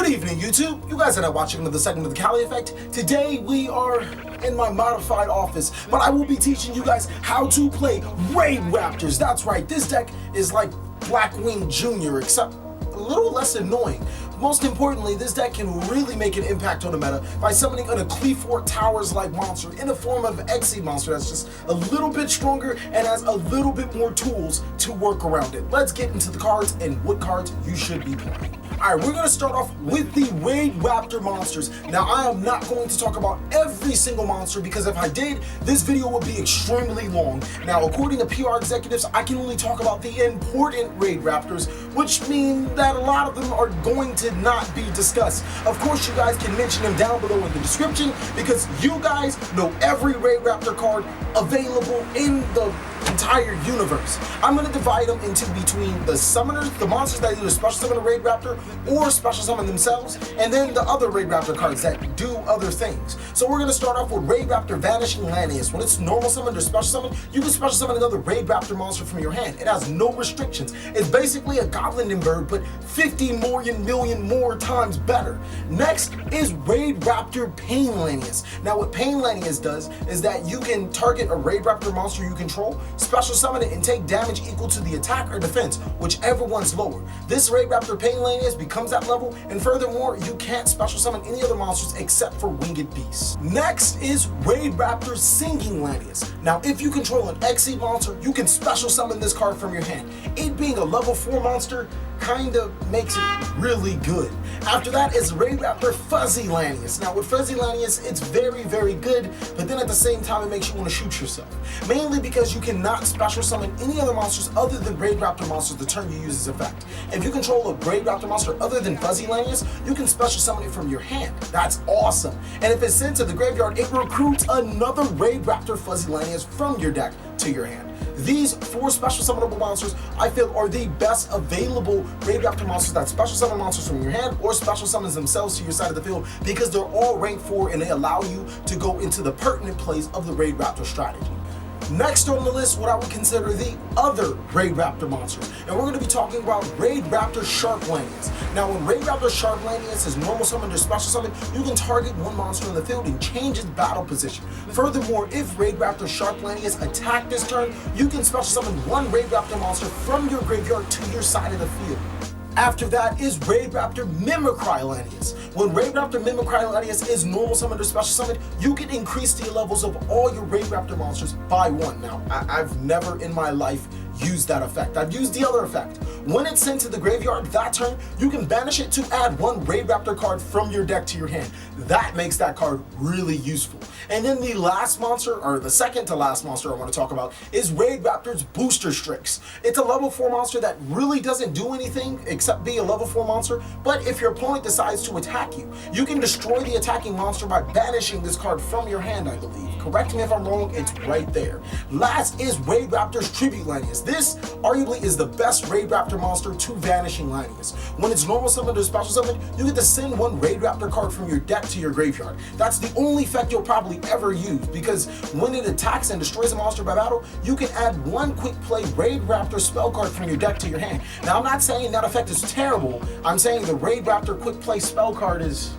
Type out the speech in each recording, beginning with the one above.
Good evening, YouTube. You guys are now watching another segment of the Cali Effect. Today we are in my modified office, but I will be teaching you guys how to play RaidRaptors. That's right, this deck is like Blackwing Jr., except a little less annoying. Most importantly, this deck can really make an impact on the meta by summoning an Cleefort Towers-like monster in the form of an Exceed monster that's just a little bit stronger and has a little bit more tools to work around it. Let's get into the cards and what cards you should be playing. Alright, we're going to start off with the RaidRaptor monsters. Now, I am not going to talk about every single monster because if I did, this video would be extremely long. Now, according to PR executives, I can only talk about the important RaidRaptors, which means that a lot of them are going to not be discussed. Of course, you guys can mention them down below in the description because you guys know every RaidRaptor card available in the entire universe. I'm going to divide them into between the summoners, the monsters that either special summon a RaidRaptor or special summon themselves, and then the other RaidRaptor cards that do other things. So we're going to start off with RaidRaptor Vanishing Lanius. When it's normal summon or special summon, you can special summon another RaidRaptor monster from your hand. It has no restrictions. It's basically a Goblin and Bird, but 50 million more times better. Next is RaidRaptor Pain Lanius. Now what Pain Lanius does is that you can target a RaidRaptor monster you control, special summon it, and take damage equal to the attack or defense, whichever one's lower. This RaidRaptor Pain Lanius becomes that level, and furthermore, you can't special summon any other monsters except for Winged Beasts. Next is RaidRaptor Singing Lanius. Now, if you control an Exceed monster, you can special summon this card from your hand. It being a level 4 monster kinda makes it really good. After that is RaidRaptor Fuzzy Lanius. Now with Fuzzy Lanius, it's very good, but then at the same time it makes you want to shoot yourself. Mainly because you cannot special summon any other monsters other than RaidRaptor monsters the turn you use its effect. If you control a RaidRaptor monster other than Fuzzy Lanius, you can special summon it from your hand. That's awesome. And if it's sent to the graveyard, it recruits another RaidRaptor Fuzzy Lanius from your deck to your hand. These 4 special summonable monsters I feel are the best available RaidRaptor monsters that special summon monsters from your hand or special summons themselves to your side of the field because they're all rank 4 and they allow you to go into the pertinent plays of the RaidRaptor strategy. Next on the list, what I would consider the other RaidRaptor monsters. And we're going to be talking about RaidRaptor Sharp Lanius. Now, when RaidRaptor Sharp Lanius is normal summon or special summon, you can target one monster in the field and change its battle position. Furthermore, if RaidRaptor Sharp Lanius attack this turn, you can special summon one RaidRaptor monster from your graveyard to your side of the field. After that is RaidRaptor Mimicry Lanius. When RaidRaptor Mimicry Lanius is normal summoned or special summoned, you can increase the levels of all your RaidRaptor monsters by 1. Now, I've never in my life used that effect. I've used the other effect. When it's sent to the graveyard that turn, you can banish it to add one RaidRaptor card from your deck to your hand. That makes that card really useful. And then the last monster, or the second to last monster I want to talk about, is RaidRaptor's Booster Strix. It's a level 4 monster that really doesn't do anything except be a level 4 monster, but if your opponent decides to attack you, you can destroy the attacking monster by banishing this card from your hand, I believe. Correct me if I'm wrong, it's right there. Last is RaidRaptor's Tribute Lanius. This arguably is the best RaidRaptor monster to Vanishing Lanius. When it's normal summoned or special summoned, you get to send one RaidRaptor card from your deck to your graveyard. That's the only effect you'll probably ever use because when it attacks and destroys a monster by battle, you can add one quick play RaidRaptor spell card from your deck to your hand. Now I'm not saying that effect is terrible, I'm saying the RaidRaptor quick play spell card is...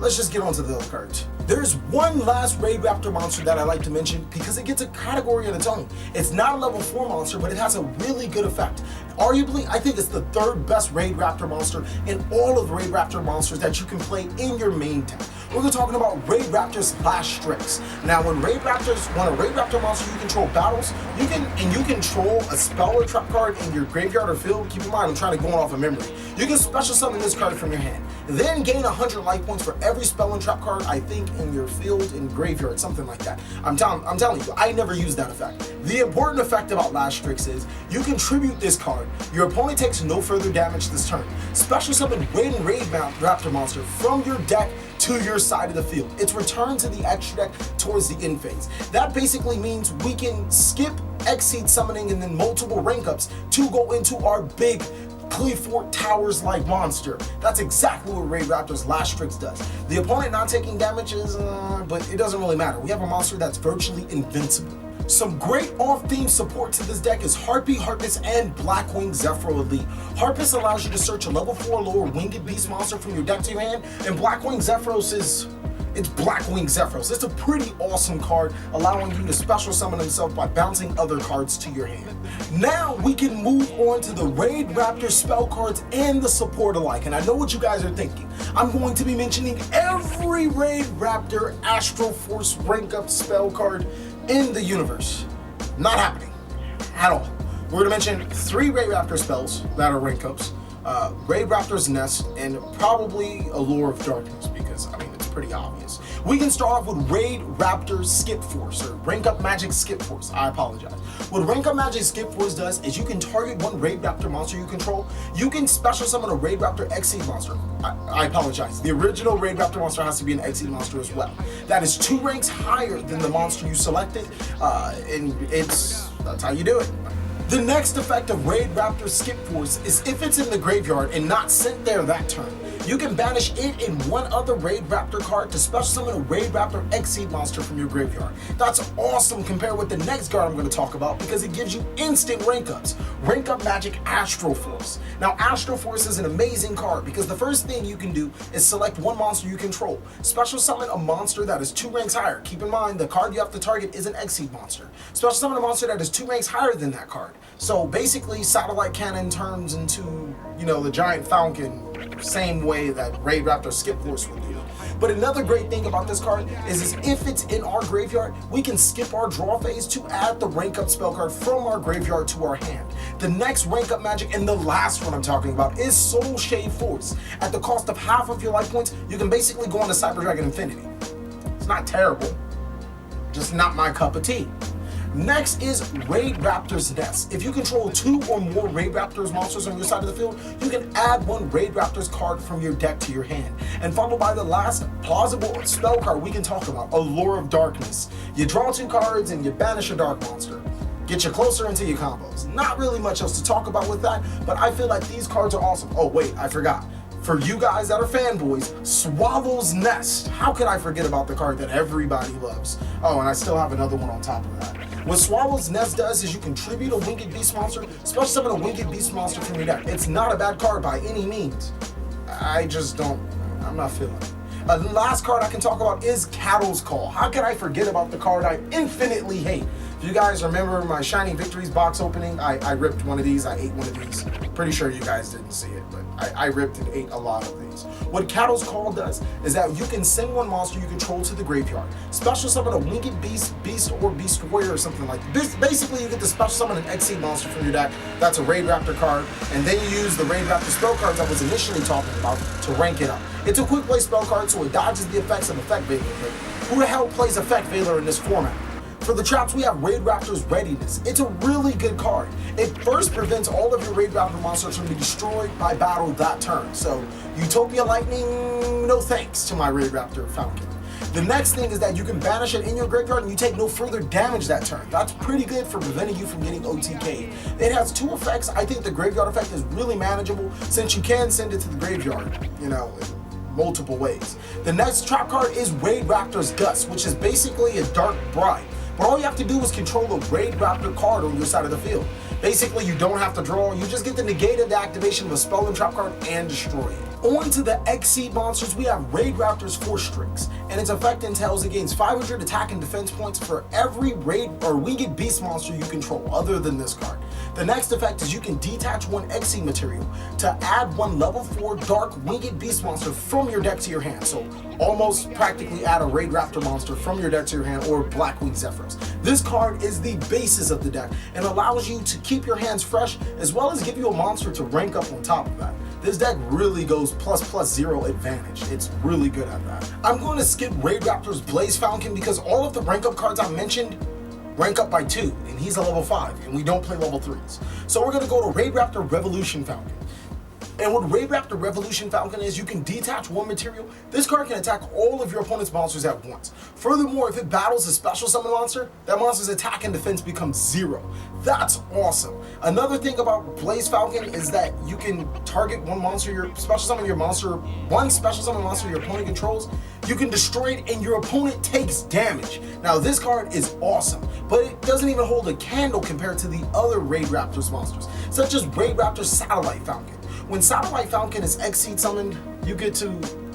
Let's just get on to the other cards. There's one last RaidRaptor monster that I like to mention because it gets a category on its own. It's not a level 4 monster, but it has a really good effect. Arguably, I think it's the 3rd best RaidRaptor monster in all of the RaidRaptor monsters that you can play in your main deck. We're talking about RaidRaptor's Last Strix. Now, when a RaidRaptor monster you control battles, you control a spell or trap card in your graveyard or field. Keep in mind, I'm trying to go off of memory. You can special summon this card from your hand. Then gain 100 life points for every spell and trap card, I think, in your field and graveyard, something like that. I'm telling you, I never used that effect. The important effect about Last Strix is you contribute this card. Your opponent takes no further damage this turn. Special summon RaidRaptor monster from your deck to your side of the field. It's returned to the extra deck towards the end phase. That basically means we can skip Exceed summoning and then multiple rank ups to go into our big Cleefort Towers-like monster. That's exactly what RaidRaptor's Last Strix does. The opponent not taking damage is, but it doesn't really matter. We have a monster that's virtually invincible. Some great off-theme support to this deck is Harpy, Harpus, and Blackwing Zephyro Elite. Harpus allows you to search a level 4 lower winged beast monster from your deck to your hand, and Blackwing Zephyros it's Blackwing Zephyros. It's a pretty awesome card, allowing you to special summon himself by bouncing other cards to your hand. Now we can move on to the RaidRaptor spell cards and the support alike. And I know what you guys are thinking. I'm going to be mentioning every RaidRaptor Astral Force rank up spell card in the universe. Not happening at all. We're going to mention 3 RaidRaptor spells that are rank ups, RaidRaptor's Nest, and probably Allure of Darkness, because I mean it's pretty obvious. We can start off with RaidRaptor Skip Force, or Rank Up Magic Skip Force. I apologize. What Rank Up Magic Skip Force does is you can target one RaidRaptor monster you control. You can special summon a RaidRaptor Exceed monster. I apologize. The original RaidRaptor monster has to be an Exceed monster as well. That is 2 ranks higher than the monster you selected, and that's how you do it. The next effect of RaidRaptor Skip Force is if it's in the graveyard and not sent there that turn, you can banish it and one other RaidRaptor card to special summon a RaidRaptor Exceed monster from your graveyard. That's awesome compared with the next card I'm going to talk about, because it gives you instant rank ups. Rank Up Magic Astral Force. Now Astral Force is an amazing card because the first thing you can do is select one monster you control. Special summon a monster that is 2 ranks higher. Keep in mind the card you have to target is an Exceed monster. Special summon a monster that is 2 ranks higher than that card. So basically Satellite Cannon turns into, you know, the Giant Falcon, same way that RaidRaptor Skip Force would do. But another great thing about this card is if it's in our graveyard, we can skip our draw phase to add the rank up spell card from our graveyard to our hand. The next rank up magic, and the last one I'm talking about, is Soul Shade Force. At the cost of half of your life points, you can basically go into Cyber Dragon Infinity. It's not terrible, just not my cup of tea. Next is RaidRaptor's Nest. If you control 2 or more RaidRaptor's monsters on your side of the field, you can add one RaidRaptor's card from your deck to your hand. And followed by the last plausible spell card we can talk about, Allure of Darkness. You draw 2 cards and you banish a dark monster. Get you closer into your combos. Not really much else to talk about with that, but I feel like these cards are awesome. Oh wait, I forgot. For you guys that are fanboys, Swallow's Nest. How could I forget about the card that everybody loves? Oh, and I still have another one on top of that. What Swallow's Nest does is you contribute a winged beast monster, special summon a winged beast monster from your deck. It's not a bad card by any means. I'm not feeling it. The last card I can talk about is Cattle's Call. How can I forget about the card I infinitely hate? If you guys remember my Shining Victories box opening, I ripped one of these, I ate one of these. Pretty sure you guys didn't see it, but I ripped and ate a lot of these. What Cattle's Call does is that you can send one monster you control to the graveyard, special summon a winged beast or beast warrior or something like this. Basically, you get to special summon an Exceed monster from your deck. That's a RaidRaptor card, and then you use the RaidRaptor spell cards I was initially talking about to rank it up. It's a quick play spell card, so it dodges the effects of Effect Veiler. Who the hell plays Effect Veiler in this format? For the traps, we have RaidRaptor's Readiness. It's a really good card. It first prevents all of your RaidRaptor monsters from being destroyed by battle that turn. So, Utopia Lightning, no thanks to my RaidRaptor Falcon. The next thing is that you can banish it in your graveyard and you take no further damage that turn. That's pretty good for preventing you from getting OTK'd. It has 2 effects. I think the graveyard effect is really manageable since you can send it to the graveyard, you know, in multiple ways. The next trap card is RaidRaptor's Gust, which is basically a Dark Bribe. But all you have to do is control a RaidRaptor card on your side of the field. Basically, you don't have to draw, you just get to negate the activation of a spell and trap card and destroy it. On to the Exceed monsters, we have RaidRaptor's Force Strix, and its effect entails it gains 500 attack and defense points for every winged beast monster you control, other than this card. The next effect is you can detach one Exceed material to add one level 4 dark winged beast monster from your deck to your hand. So almost practically add a RaidRaptor monster from your deck to your hand, or Blackwing Zephyros. This card is the basis of the deck and allows you to keep your hands fresh, as well as give you a monster to rank up on top of that. This deck really goes ++0 advantage. It's really good at that. I'm going to skip RaidRaptor's Blaze Falcon because all of the rank up cards I mentioned rank up by 2, and he's a level 5, and we don't play level 3s. So we're going to go to RaidRaptor Revolution Falcon. And what RaidRaptor Revolution Falcon is, you can detach one material. This card can attack all of your opponent's monsters at once. Furthermore, if it battles a special summon monster, that monster's attack and defense becomes 0. That's awesome. Another thing about Blaze Falcon is that you can target one monster, one special summon monster your opponent controls. You can destroy it and your opponent takes damage. Now this card is awesome, but it doesn't even hold a candle compared to the other RaidRaptor's monsters, such as RaidRaptor's Satellite Falcon. When Satellite Falcon is Exceed summoned, you get to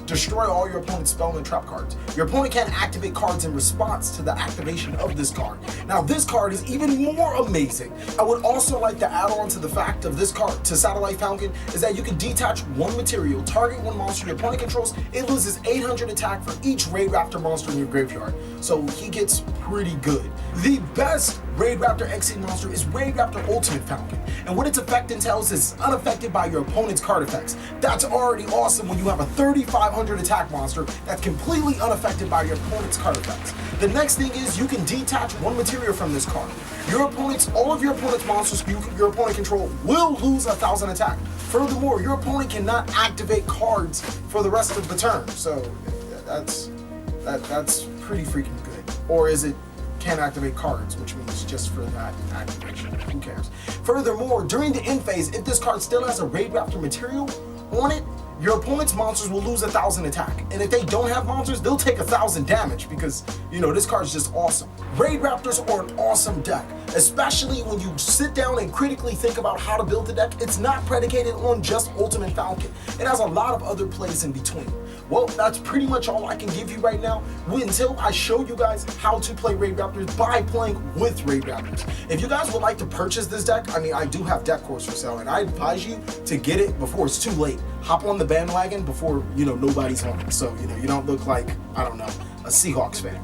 destroy all your opponent's spell and trap cards. Your opponent can't activate cards in response to the activation of this card. Now this card is even more amazing. I would also like to add on to the fact of this card, to Satellite Falcon, is that you can detach one material, target one monster your opponent controls, it loses 800 attack for each RaidRaptor monster in your graveyard. So he gets pretty good. The best RaidRaptor Exceed monster is RaidRaptor Ultimate Falcon, and what its effect entails is it's unaffected by your opponent's card effects. That's already awesome when you have a 3,500 attack monster that's completely unaffected by your opponent's card effects. The next thing is you can detach one material from this card. All of your opponent's monsters your opponent control will lose 1,000 attack. Furthermore, your opponent cannot activate cards for the rest of the turn. So that's pretty freaking good. Or is it can't activate cards, which means just for that activation, who cares? Furthermore, during the end phase, if this card still has a RaidRaptor material on it, your opponent's monsters will lose 1,000 attack. And if they don't have monsters, they'll take 1,000 damage because, you know, this card's just awesome. RaidRaptors are an awesome deck, especially when you sit down and critically think about how to build the deck. It's not predicated on just Ultimate Falcon. It has a lot of other plays in between. Well, that's pretty much all I can give you right now until I show you guys how to play RaidRaptors by playing with RaidRaptors. If you guys would like to purchase this deck, I mean, I do have deck cores for sale, and I advise you to get it before it's too late. Hop on the bandwagon before, you know, nobody's on it. So, you know, you don't look like, I don't know, a Seahawks fan.